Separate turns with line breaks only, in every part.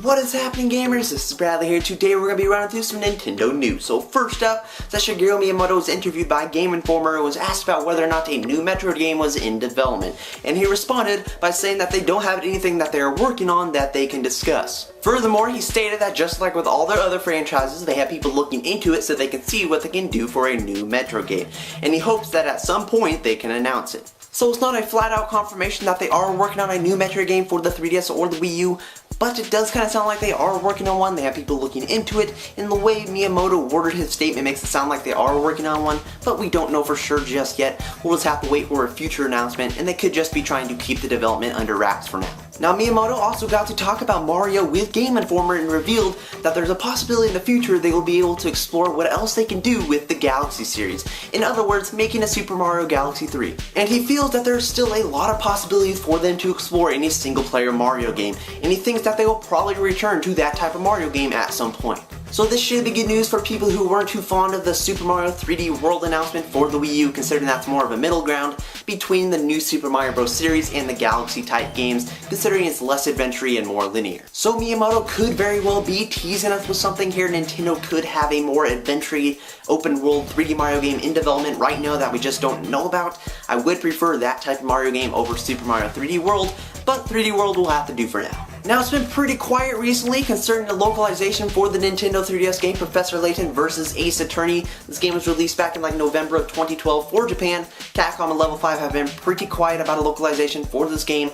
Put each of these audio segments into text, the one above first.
What is happening, gamers? This is Bradley here. Today we're going to be running through some Nintendo news. So first up, Shigeru Miyamoto was interviewed by Game Informer and was asked about whether or not a new Metroid game was in development. And he responded by saying that they don't have anything that they are working on that they can discuss. Furthermore, he stated that just like with all their other franchises, they have people looking into it so they can see what they can do for a new Metroid game. And he hopes that at some point they can announce it. So it's not a flat out confirmation that they are working on a new Metroid game for the 3DS or the Wii U, but it does kind of sound like they are working on one. They have people looking into it, and the way Miyamoto worded his statement makes it sound like they are working on one, but we don't know for sure just yet. We'll just have to wait for a future announcement, and they could just be trying to keep the development under wraps for now. Now, Miyamoto also got to talk about Mario with Game Informer and revealed that there's a possibility in the future they will be able to explore what else they can do with the Galaxy series. In other words, making a Super Mario Galaxy 3. And he feels that there's still a lot of possibilities for them to explore in a single-player Mario game, and he thinks that they will probably return to that type of Mario game at some point. So this should be good news for people who weren't too fond of the Super Mario 3D World announcement for the Wii U, considering that's more of a middle ground between the new Super Mario Bros. Series and the Galaxy type games, considering it's less adventure-y and more linear. So Miyamoto could very well be teasing us with something here. Nintendo could have a more adventure-y, open world 3D Mario game in development right now that we just don't know about. I would prefer that type of Mario game over Super Mario 3D World, but 3D World will have to do for now. Now, it's been pretty quiet recently concerning the localization for the Nintendo 3DS game Professor Layton vs. Ace Attorney. This game was released back in November of 2012 for Japan. Capcom and Level 5 have been pretty quiet about a localization for this game.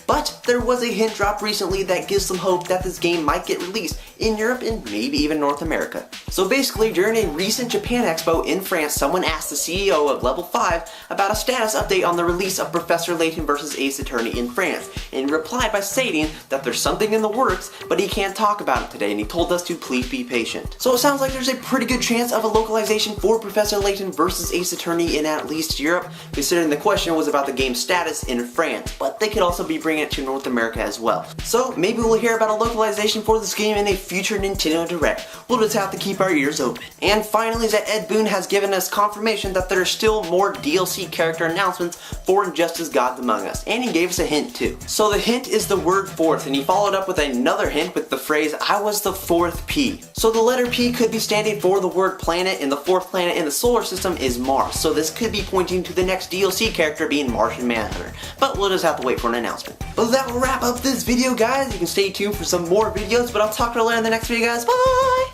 But there was a hint dropped recently that gives some hope that this game might get released in Europe and maybe even North America. So basically, during a recent Japan Expo in France, someone asked the CEO of Level 5 about a status update on the release of Professor Layton vs. Ace Attorney in France, and replied by stating that there's something in the works, but he can't talk about it today, and he told us to please be patient. So it sounds like there's a pretty good chance of a localization for Professor Layton vs. Ace Attorney in at least Europe, considering the question was about the game's status in France, but they could also be bringing it to North America as well. So maybe we'll hear about a localization for this game in a future Nintendo Direct. We'll just have to keep our ears open. And finally, that Ed Boon has given us confirmation that there are still more DLC character announcements for Injustice Gods Among Us, and he gave us a hint too. So the hint is the word fourth, and he followed up with another hint with the phrase, "I was the fourth P." So the letter P could be standing for the word planet, and the fourth planet in the solar system is Mars. So this could be pointing to the next DLC character being Martian Manhunter, but we'll just have to wait for an announcement. But that will wrap up this video, guys. You can stay tuned for some more videos, but I'll talk to you later in the next video, guys. Bye!